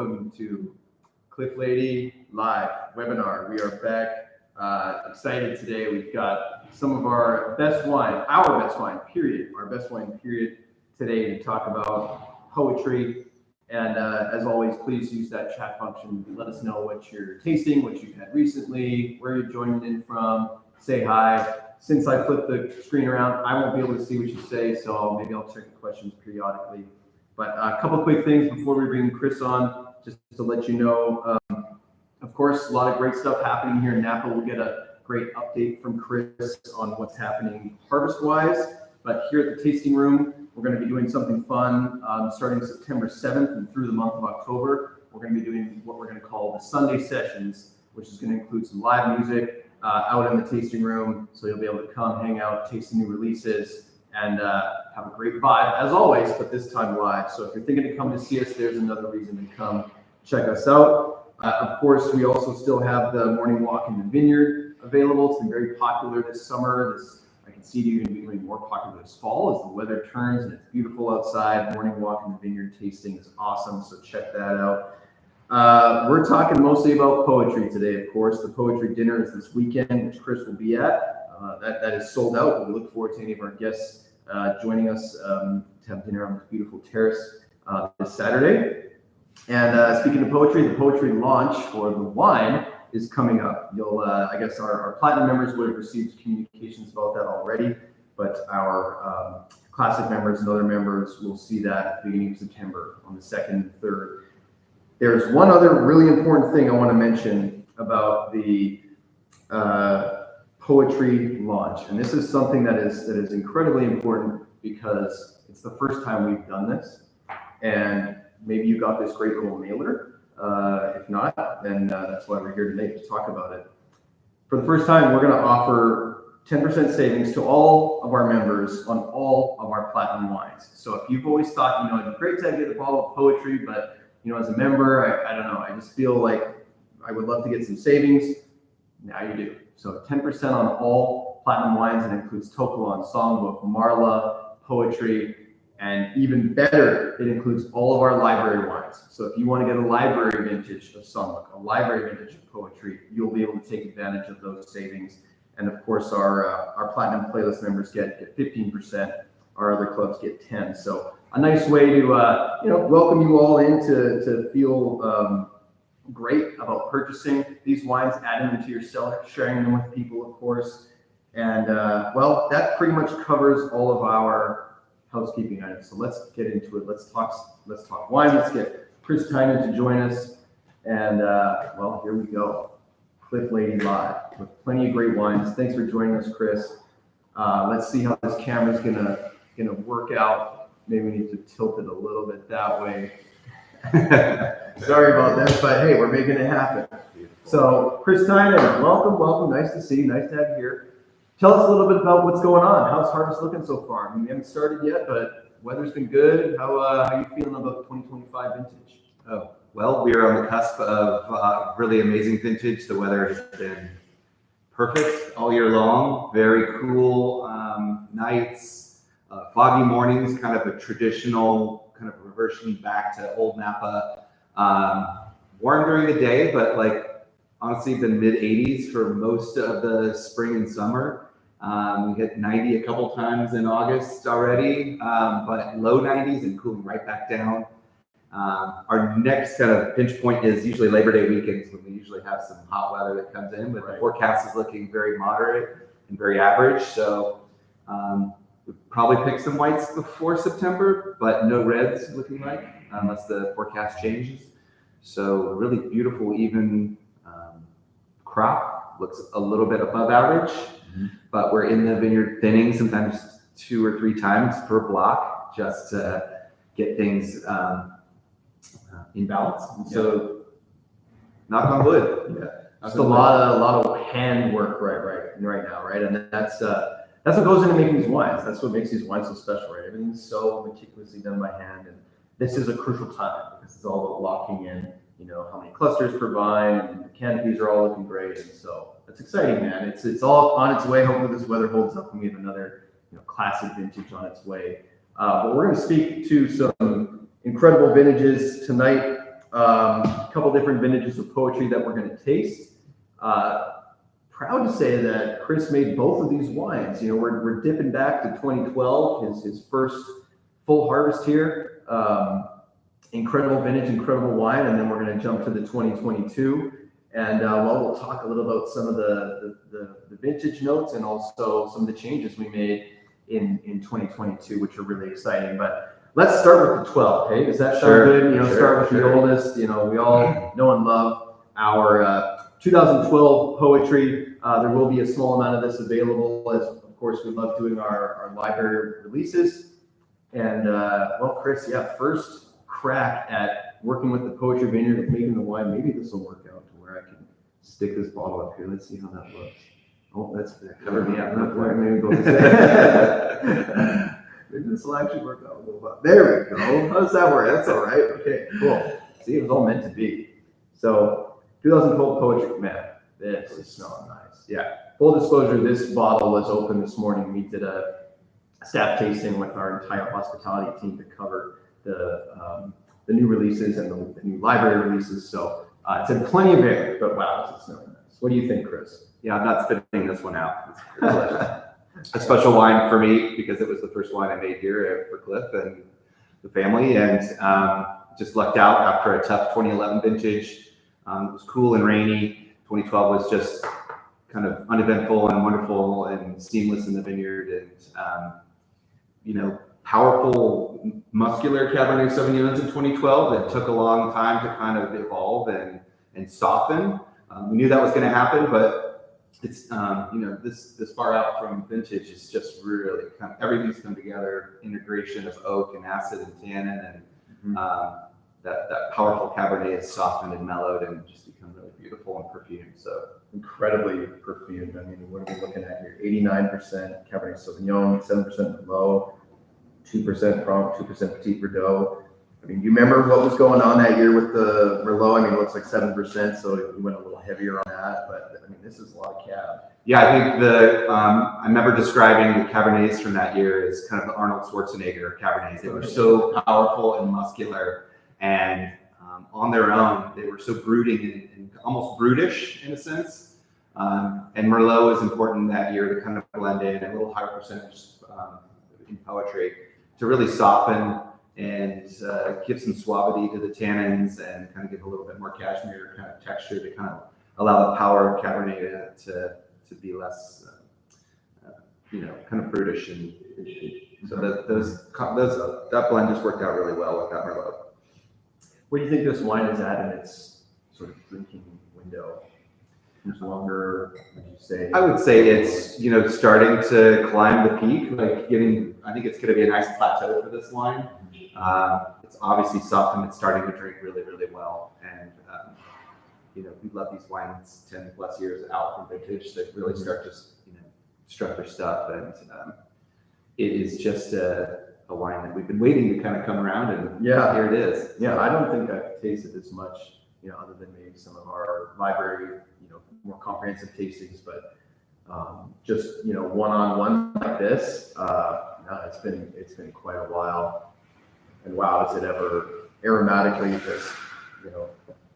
welcome to Cliff Lede live webinar. We are back, excited today. We've got some of our best wine, our best wine period today to talk about poetry. And as always, please use that chat function. Let us know what you're tasting, what you've had recently, where you're joining in from, say hi. Since I flipped the screen around, I won't be able to see what you say, so maybe I'll check the questions periodically. But a couple of quick things before we bring Chris on, just to let you know. Of course, a lot of great stuff happening here in Napa. We'll get a great update from Chris on what's happening harvest-wise. But here at the tasting room, we're going to be doing something fun starting September 7th and through the month of October. We're going to be doing what we're going to call the Sunday sessions, which is going to include some live music out in the tasting room. So you'll be able to come, hang out, taste the new releases, and have a great vibe, as always, but this time live. So if you're thinking to come to see us, there's another reason to come check us out. Of course, we also still have the morning walk in the vineyard available. It's been very popular this summer. I can see it even becoming more popular this fall as the weather turns and it's beautiful outside. Morning walk in the vineyard tasting is awesome, so check that out. We're talking mostly about poetry today, of course. The poetry dinner is this weekend, which Chris will be at. That is sold out, but we look forward to any of our guests joining us to have dinner on this beautiful terrace this Saturday. And speaking of poetry, the poetry launch for the wine is coming up. I guess our platinum members would have received communications about that already, but our classic members and other members will see that at the beginning of September on the 2nd and 3rd. There's one other really important thing I want to mention about the poetry launch, and this is something that is incredibly important because it's the first time we've done this, and maybe you got this great little mailer. If not, then that's why we're here today to talk about it. For the first time, we're going to offer 10% savings to all of our members on all of our platinum wines. So if you've always thought, it'd be great to get a bottle of poetry, but as a member, I don't know, I just feel like I would love to get some savings. Now you do. So 10% on all platinum wines, and includes Tokawan, Songbook, Marla, poetry, and even better, it includes all of our library wines. So if you want to get a library vintage of Songbook, a library vintage of poetry, you'll be able to take advantage of those savings. And of course, our platinum playlist members get 15%. Our other clubs get 10%. So a nice way to welcome you all in to feel great about purchasing these wines, adding them to your cellar, sharing them with people, of course. And that pretty much covers all of our housekeeping items. So let's get into it. Let's talk wine. Let's get Chris Tynan to join us. And here we go. Cliff Lede live with plenty of great wines. Thanks for joining us, Chris. Let's see how this camera's gonna work out. Maybe we need to tilt it a little bit that way. Sorry about that, but hey, we're making it happen. So Chris Tynan, welcome. Nice to see you. Nice to have you here. Tell us a little bit about what's going on. How's harvest looking so far? I mean, we haven't started yet, but weather's been good. How are you feeling about the 2025 vintage? Oh, well, we are on the cusp of really amazing vintage. The weather has been perfect all year long. Very cool nights, foggy mornings, kind of a traditional kind of reversion back to old Napa. Warm during the day, but honestly, been mid 80s for most of the spring and summer. We hit 90 a couple times in August already, but low 90s and cooling right back down. Our next kind of pinch point is usually Labor Day weekends when we usually have some hot weather that comes in, but the forecast is looking very moderate and very average. So we'll probably pick some whites before September, but no reds looking like, unless the forecast changes. So really beautiful, even crop, looks a little bit above average, but we're in the vineyard thinning sometimes 2 or 3 times per block just to get things in balance. So knock on wood. Yeah, that's a lot of hand work right now, right? And that's what goes into making these wines. That's what makes these wines so special, right? Everything's so meticulously done by hand, and this is a crucial time because it's all about locking in how many clusters per vine, and the canopies are all looking great. And so it's exciting, man. It's all on its way. Hopefully this weather holds up and we have another classic vintage on its way. But we're going to speak to some incredible vintages tonight. A couple different vintages of poetry that we're going to taste. Proud to say that Chris made both of these wines. We're dipping back to 2012, his first full harvest here. Incredible vintage, incredible wine, and then we're going to jump to the 2022. And we'll talk a little about some of the vintage notes and also some of the changes we made in 2022, which are really exciting. But let's start with the 12. Hey, does that sound good? Start with the oldest. We all know and love our 2012 poetry. There will be a small amount of this available, as of course we love doing our library releases. And Chris, first crack at working with the poetry vineyard and making the wine. Maybe this will work out to where I can stick this bottle up here. Let's see how that looks. Oh, that's covered me up. Maybe go this way. Maybe this will actually work out a little bit. There we go. How does that work? That's all right. Okay, cool. See, it was all meant to be. So 2012 poetry, man, this is smelling nice. Yeah. Full disclosure, this bottle was open this morning. We did a staff tasting with our entire hospitality team to cover the new releases and the new library releases. So it's in plenty of air, but wow, it's smelling nice. What do you think, Chris? Yeah, I'm not spitting this one out. It's delicious. A special wine for me because it was the first wine I made here for Cliff and the family, and just lucked out after a tough 2011 vintage. It was cool and rainy. 2012 was just kind of uneventful and wonderful and seamless in the vineyard, and powerful, muscular Cabernet Sauvignons in 2012 that took a long time to kind of evolve and soften. We knew that was going to happen, but it's this far out from vintage is just really kind of everything's come together. Integration of oak and acid and tannin, and that powerful Cabernet is softened and mellowed and just become really beautiful and perfumed. So incredibly perfumed. I mean, what are we looking at here? 89% Cabernet Sauvignon, 7% Merlot, 2% Franc, 2% Petit Verdot. I mean, do you remember what was going on that year with the Merlot? I mean, it looks like 7%, so we went a little heavier on that. But I mean, this is a lot of cab. Yeah, I think I remember describing the Cabernets from that year as kind of the Arnold Schwarzenegger Cabernets. They were so powerful and muscular, and on their own, they were so brooding and almost brutish in a sense. And Merlot was important that year to kind of blend in a little higher percentage in poetry to really soften and give some suavity to the tannins and kind of give a little bit more cashmere kind of texture to kind of allow the power of Cabernet to be less, kind of brutish. And so that blend just worked out really well with that Merlot. Where do you think this wine is at in its sort of drinking window? How much longer would you say? I would say it's, starting to climb the peak, I think it's going to be a nice plateau for this wine. It's obviously soft and it's starting to drink really, really well. And, we love these wines 10 plus years out from vintage that really start to, strut their stuff. And it is just a wine that we've been waiting to kind of come around, and here it is. Yeah, I don't think I've tasted this much, other than maybe some of our library, more comprehensive tastings, but just one-on-one like this, it's been quite a while. And wow, is it ever aromatically just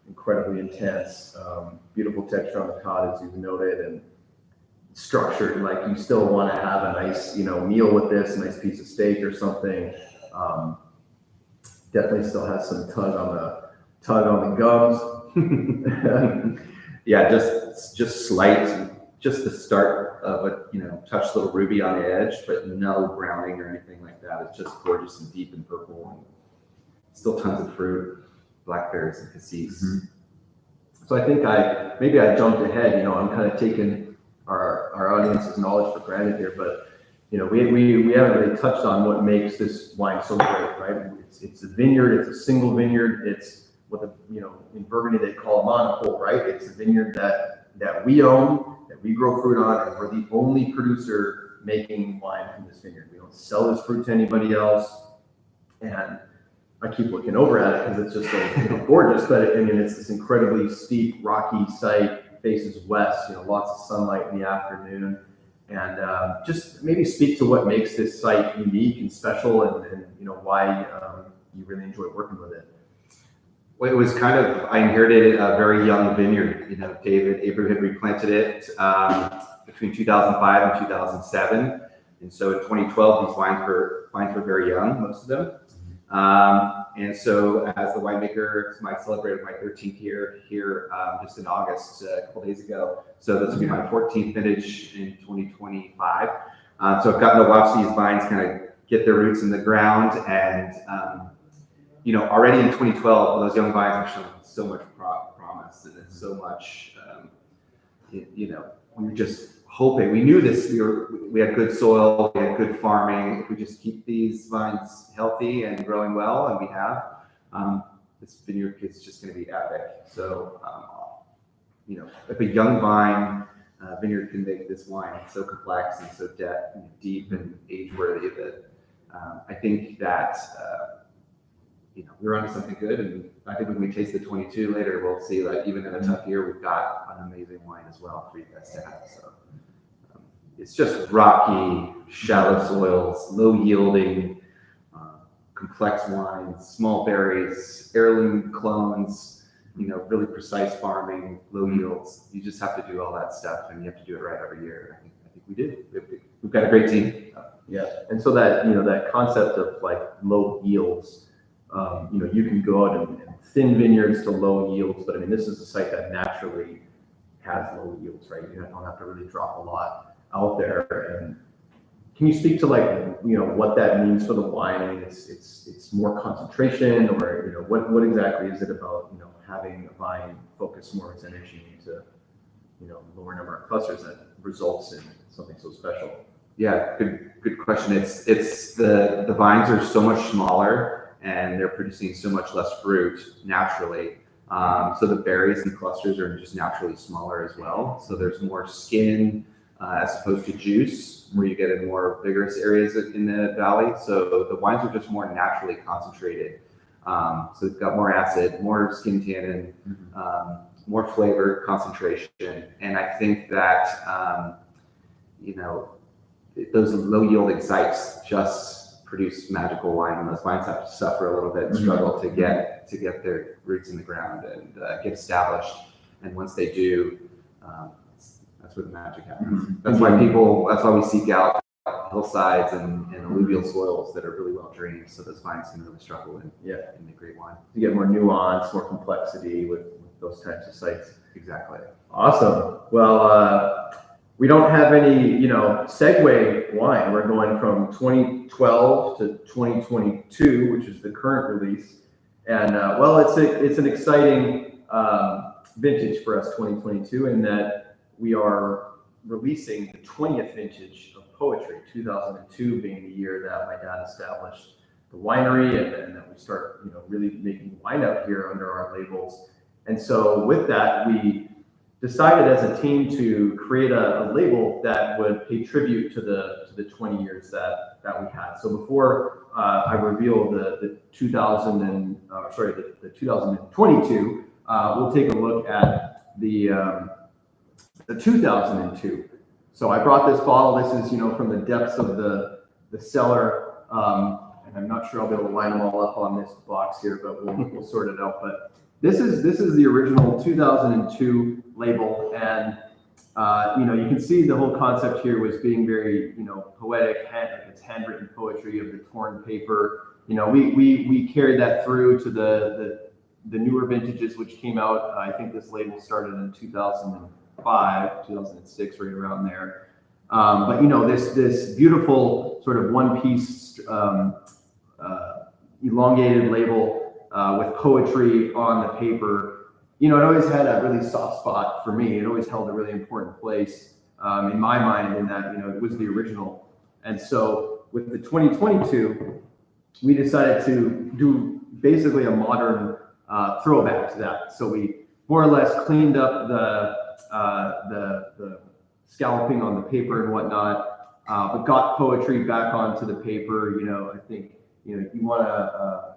incredibly intense, beautiful texture on the cod, as you've noted, and structured like you still want to have a nice meal with this, a nice piece of steak or something. Definitely still has some tug on the gums. Yeah, just slight, just the start of a touch little ruby on the edge, but no browning or anything like that. It's just gorgeous and deep and purple, and still tons of fruit, blackberries and cassis. Mm-hmm. So I think maybe I jumped ahead. I'm kind of taking our audience's knowledge for granted here, but we haven't really touched on what makes this wine so great, right? It's a vineyard. It's a single vineyard. It's what in Burgundy they call a monopole, right? It's a vineyard that we own, that we grow fruit on, and we're the only producer making wine from this vineyard. We don't sell this fruit to anybody else. And I keep looking over at it because it's just so gorgeous. But it's this incredibly steep, rocky site, faces west. Lots of sunlight in the afternoon, and just maybe speak to what makes this site unique and special, and why you really enjoy working with it. Well, it was kind of, I inherited a very young vineyard. You know, David Abreu had replanted it between 2005 and 2007. And so in 2012, these wines were very young, most of them. And so as the winemaker, I celebrated my 13th year here just in August, a couple days ago. So this will be my 14th vintage in 2025. So I've gotten to watch these vines kind of get their roots in the ground. And, you know, already in 2012, those young vines are showing so much promise, and it's so much, you know, we were just hoping. We knew this. We had good soil, we had good farming. If we just keep these vines healthy and growing well, and we have, this vineyard is just going to be epic. So, you know, if a young vine vineyard can make this wine so complex and so deep and age-worthy that I think that you know, we're onto something good. And I think when we taste the 22 later, we'll see that even in a tough year, we've got an amazing wine as well for you guys to have. So it's just rocky, shallow soils, low yielding, complex wines, small berries, heirloom clones, you know, really precise farming, low yields. You just have to do all that stuff, and you have to do it right every year. I think we do. We've got a great team. Yeah, and so that, you know, that concept of like low yields, you know, you can go out and thin vineyards to low yields, but I mean, this is a site that naturally has low yields, right? You don't have to really drop a lot out there. And can you speak to, like, you know, what that means for the wine? I mean, it's more concentration, or, you know, what exactly is it about, you know, having a vine focus more its energy into, you know, lower number of clusters that results in something so special? Yeah, good question. It's the vines are so much smaller, and they're producing so much less fruit naturally. So the berries and clusters are just naturally smaller as well. So there's more skin as opposed to juice, where you get in more vigorous areas in the valley. So the wines are just more naturally concentrated. So they've got more acid, more skin tannin, more flavor concentration. And I think that, you know, those low yielding sites just produce magical wine, and those vines have to suffer a little bit and struggle to get their roots in the ground and get established. And once they do, that's where the magic happens. That's why we seek out hillsides and alluvial soils that are really well drained, so those vines can really struggle and make great wine. You get more nuance, more complexity with those types of sites. Exactly. Awesome. Well, we don't have any, you know, segue wine. We're going from 2012 to 2022, which is the current release. And well, it's an exciting vintage for us, 2022, in that we are releasing the 20th vintage of poetry, 2002 being the year that my dad established the winery, and that we start, you know, really making wine out here under our labels. And so with that, we decided as a team to create a label that would pay tribute to the 20 years that we had. So before I reveal the 2022, we'll take a look at the 2002. So I brought this bottle. This is, you know, from the depths of the cellar, and I'm not sure I'll be able to line them all up on this box here, but we'll sort it out. But this is the original 2002 label, and you know, you can see the whole concept here was being very, you know, poetic. It's handwritten poetry of the torn paper. You know, we carried that through to the newer vintages, which came out. I think this label started in 2005, 2006, right around there. But you know, this beautiful sort of one-piece elongated label with poetry on the paper. You know, it always had a really soft spot for me. It always held a really important place in my mind, in that, you know, it was the original. And so with the 2022, we decided to do basically a modern throwback to that. So we more or less cleaned up the scalloping on the paper and whatnot, but got poetry back onto the paper. You know, I think, you know, you want a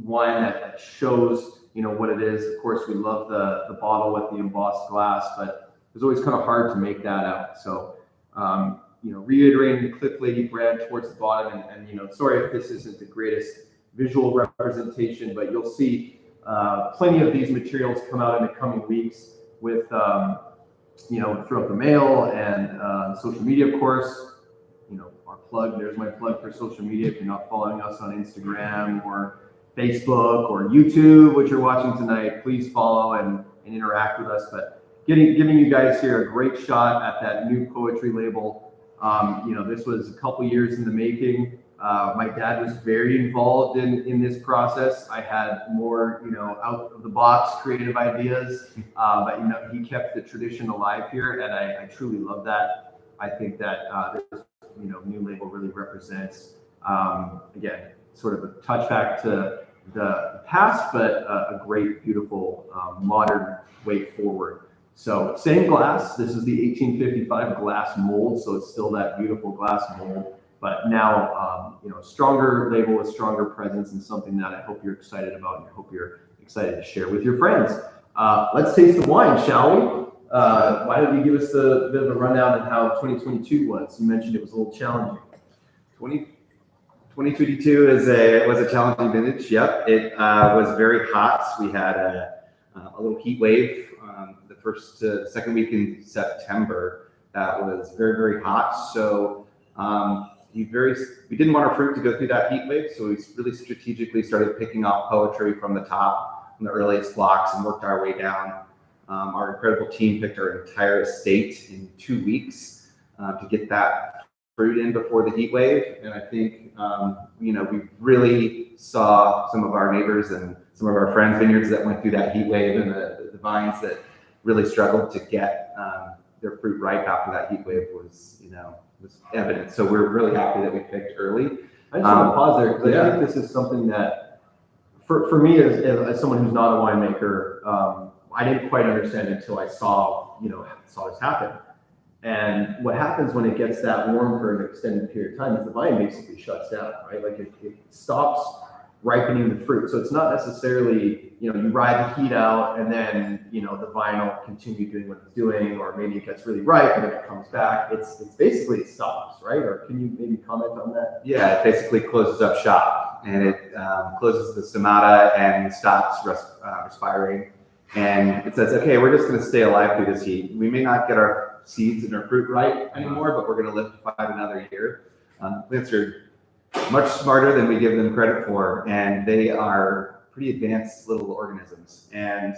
wine that shows, you know, what it is. Of course, we love the bottle with the embossed glass, but it was always kind of hard to make that out. So, you know, reiterating the Cliff Lede brand towards the bottom, and you know, sorry if this isn't the greatest visual representation, but you'll see plenty of these materials come out in the coming weeks with, throughout the mail and social media, of course. Our plug, there's my plug for social media. If you're not following us on Instagram or Facebook or YouTube, which you're watching tonight, please follow and interact with us. But giving you guys here a great shot at that new poetry label. This was a couple years in the making. My dad was very involved in this process. I had more, out of the box creative ideas, but he kept the tradition alive here, and I truly love that. I think that this, new label really represents, again, sort of a touchback to the past, but a great, beautiful, modern way forward. So same glass. This is the 1855 glass mold, so it's still that beautiful glass mold, but now a stronger label with stronger presence, and something that I hope you're excited about, and I hope you're excited to share with your friends. Let's taste the wine, shall we? Why don't you give us a bit of a rundown on how 2022 was? You mentioned it was a little challenging. 2022 was a challenging vintage. Yep, it was very hot. We had a little heat wave the second week in September. That was very, very hot. So we didn't want our fruit to go through that heat wave. So we really strategically started picking off poetry from the top, from the earliest blocks, and worked our way down. Our incredible team picked our entire estate in 2 weeks to get that fruit in before the heat wave. And I think, we really saw some of our neighbors and some of our friends' vineyards that went through that heat wave, and the vines that really struggled to get their fruit ripe after that heat wave was evident. So we're really happy that we picked early. I just want to pause there, because I think this is something that, for me as someone who's not a winemaker, I didn't quite understand until I saw this happen. And what happens when it gets that warm for an extended period of time is the vine basically shuts down, right? Like it stops ripening the fruit. So it's not necessarily, you ride the heat out and then, the vine will continue doing what it's doing, or maybe it gets really ripe and then it comes back. It's basically, it stops, right? Or can you maybe comment on that? Yeah, it basically closes up shop, and it closes the stomata and stops respiring. And it says, okay, we're just going to stay alive through this heat. We may not get our seeds and our fruit ripe anymore, but we're going to live to fight another year. Plants are much smarter than we give them credit for, and they are pretty advanced little organisms. And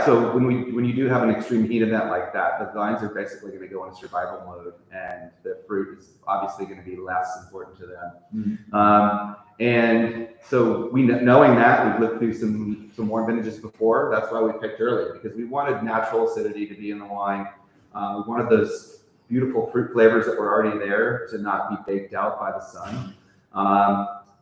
so when you do have an extreme heat event like that, the vines are basically going to go into survival mode, and the fruit is obviously going to be less important to them. And so knowing that, we've lived through some warm vintages before. That's why we picked early, because we wanted natural acidity to be in the wine. We wanted those beautiful fruit flavors that were already there to not be baked out by the sun.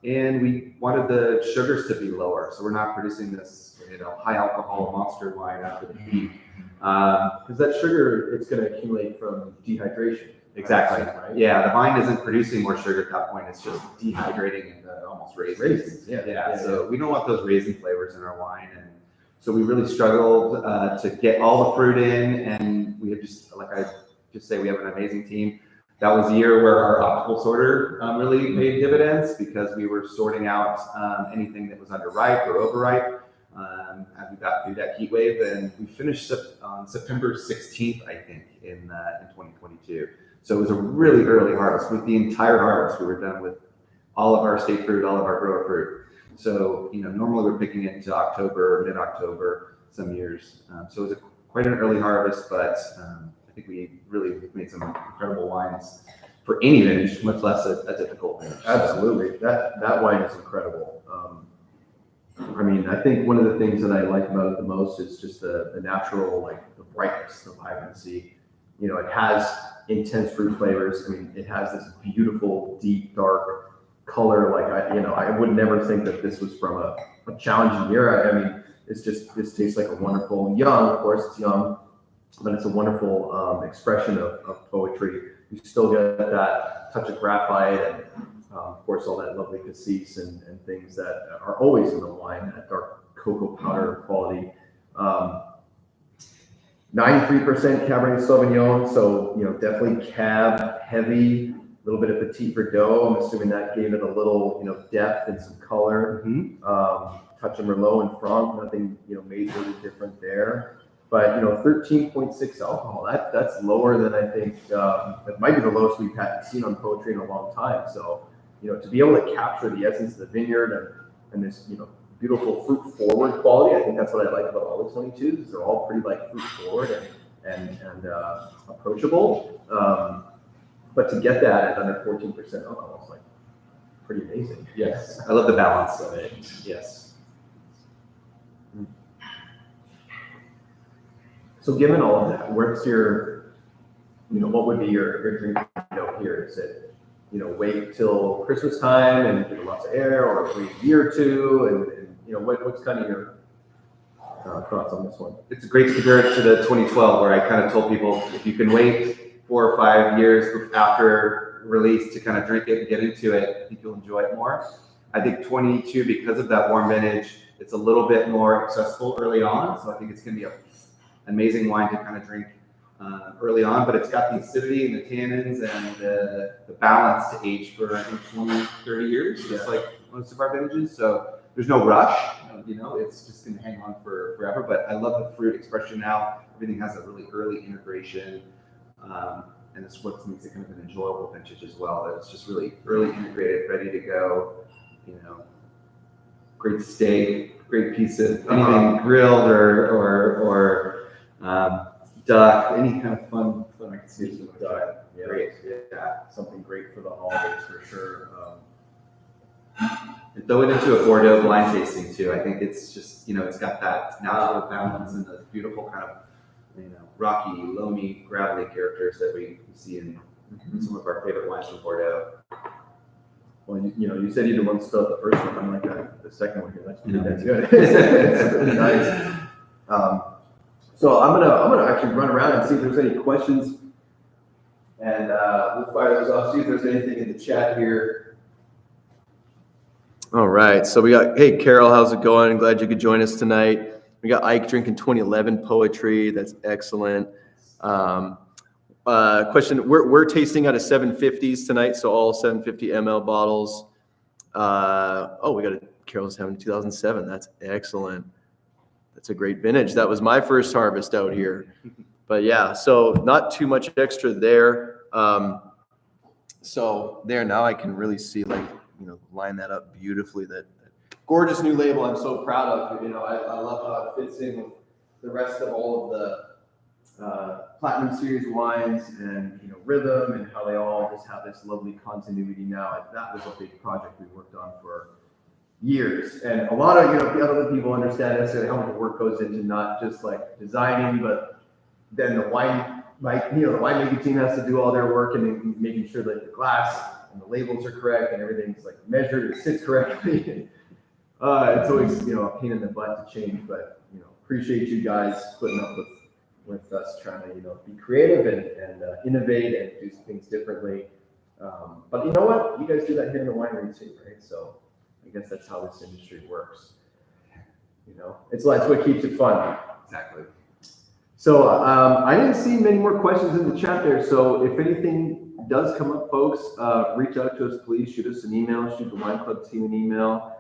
And we wanted the sugars to be lower, so we're not producing this high alcohol monster wine after the heat. Because that sugar, it's going to accumulate from dehydration. Exactly. Right? Yeah, the vine isn't producing more sugar at that point. It's just dehydrating into almost raisins. So we don't want those raisin flavors in our wine, and so we really struggled to get all the fruit in. And we have we have an amazing team. That was a year where our optical sorter really paid dividends, because we were sorting out anything that was underripe or overripe as we got through that heat wave. And we finished on September 16th, I think, in 2022. So it was a really early harvest. With the entire harvest, we were done with all of our estate fruit, all of our grower fruit. So, normally we're picking it into October, mid-October, some years. So it was quite an early harvest, but I think we really made some incredible wines for any vintage, much less a difficult vintage. Absolutely. That wine is incredible. I think one of the things that I like about it the most is just the natural, the brightness, the vibrancy. It has intense fruit flavors. it has this beautiful, deep, dark color. I would never think that this was from a challenging year. This tastes like a wonderful, young, of course it's young, but it's a wonderful expression of poetry. You still get that touch of graphite and, of course, all that lovely cassis and things that are always in the wine, that dark cocoa powder quality. 93% Cabernet Sauvignon, so definitely cab heavy, a little bit of Petit Verdot. I'm assuming that gave it a little depth and some color. touch of Merlot and Franc, nothing, majorly different there. But 13.6 alcohol, that's lower than I think, that might be the lowest we've seen on poetry in a long time. So, to be able to capture the essence of the vineyard and this, beautiful fruit forward quality, I think that's what I like about all the 22s. Is they're all pretty like fruit forward and approachable. But to get that at under 14% alcohol is like pretty amazing. Yes, I love the balance of it. Yes. So given all of that, what's your, what would be your drink here? Is it, wait till Christmas time and get lots of air, or wait a year or two? And what's kind of your thoughts on this one? It's great to compare it to the 2012, where I kind of told people, if you can wait 4 or 5 years after release to kind of drink it and get into it, I think you'll enjoy it more. I think 22, because of that warm vintage, it's a little bit more accessible early on. So I think it's going to be an amazing wine to kind of drink early on, but it's got the acidity and the tannins and the balance to age for, I think, 20, 30 years, just like most of our vintages. So there's no rush, it's just going to hang on for forever. But I love the fruit expression now. Everything has a really early integration. And it's what makes it kind of an enjoyable vintage as well. That it's just really early integrated, ready to go. Great steak, great piece of anything grilled or duck, any kind of fun I can see with duck. Yeah, great. Yeah, something great for the holidays for sure. And throw it into a Bordeaux blind tasting too. I think it's just it's got that natural balance and the beautiful kind of rocky, loamy, gravelly characters that we see in some of our favorite wines from Bordeaux. Well, you said you didn't want to start the first one. I'm like the second one here. That's good. It's really nice. So I'm gonna actually run around and see if there's any questions, and we'll fire those off. See if there's anything in the chat here. All right. So we got, hey Carol, how's it going? Glad you could join us tonight. We got Ike drinking 2011 poetry. That's excellent. Question: We're tasting out of 750s tonight, so all 750 ml bottles. We got Carol's having 2007. That's excellent. That's a great vintage. That was my first harvest out here. But yeah, so not too much extra there. So there, now I can really see, line that up beautifully. That gorgeous new label I'm so proud of. I love how it fits in with the rest of all of the Platinum Series wines and, rhythm, and how they all just have this lovely continuity now. That was a big project we worked on for years. And a lot of, other people understand necessarily how much work goes into not just like designing, but then the wine, the winemaking team has to do all their work and making sure that the glass and the labels are correct and everything's like measured and sits correctly. It's always, a pain in the butt to change, but, appreciate you guys putting up with us trying to, be creative and innovate and do things differently. But you know what? You guys do that here in the winery too, right? So I guess that's how this industry works. It's what keeps it fun. Exactly. So I didn't see many more questions in the chat there. So if anything does come up, folks, reach out to us, please. Shoot us an email. Shoot the Wine Club team an email.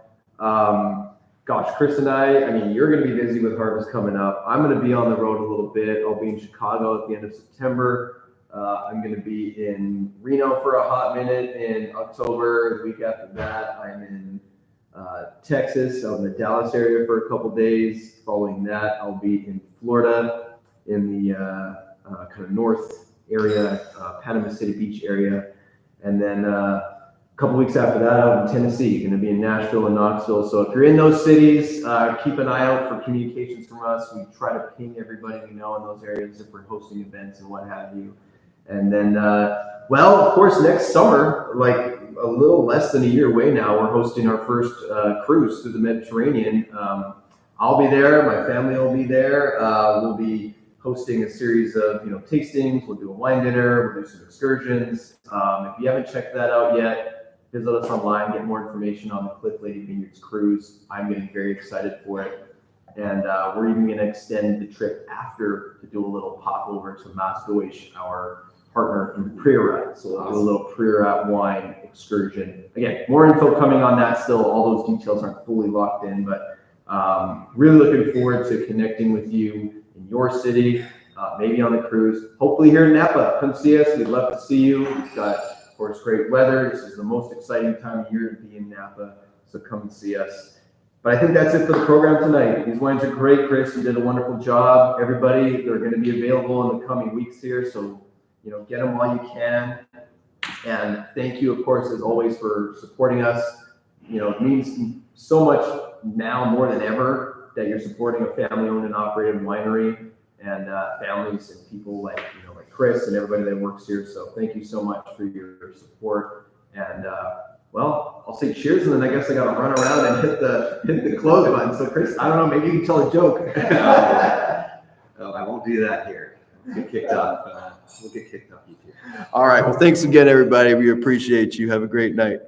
Chris and I mean, you're going to be busy with harvest coming up. I'm going to be on the road a little bit. I'll be in Chicago at the end of September. I'm going to be in Reno for a hot minute in October. The week after that, I'm in Texas, out in the Dallas area for a couple days. Following that, I'll be in Florida in the kind of north area, Panama City Beach area. And then a couple weeks after that, out in Tennessee, going to be in Nashville and Knoxville. So if you're in those cities, keep an eye out for communications from us. We try to ping everybody we know in those areas if we're hosting events and what have you. And then, of course, next summer, like a little less than a year away now, we're hosting our first cruise through the Mediterranean. I'll be there. My family will be there. We'll be hosting a series of tastings. We'll do a wine dinner. We'll do some excursions. If you haven't checked that out yet, visit us online. Get more information on the Cliff Lede Vineyards cruise. I'm getting very excited for it. And we're even going to extend the trip after to do a little pop over to Masdoish, our partner in the Priorat. So we'll do a little Priorat wine excursion. Again, more info coming on that still. All those details aren't fully locked in, but Really looking forward to connecting with you in your city, maybe on the cruise. Hopefully here in Napa, come see us. We'd love to see you. We've got, of course, great weather. This is the most exciting time of year to be in Napa, so come and see us. But I think that's it for the program tonight. These wines are great, Chris. You did a wonderful job. Everybody, they're going to be available in the coming weeks here, so get them while you can. And thank you, of course, as always, for supporting us. It means so much now more than ever that you're supporting a family-owned and operated winery, and families and people like Chris and everybody that works here. So thank you so much for your support. And well, I'll say cheers, and then I guess I got to run around and hit the close button. So Chris, I don't know, maybe you can tell a joke. Oh, I won't do that here. We'll get kicked off. We'll get kicked off YouTube. All right. Well, thanks again, everybody. We appreciate you. Have a great night.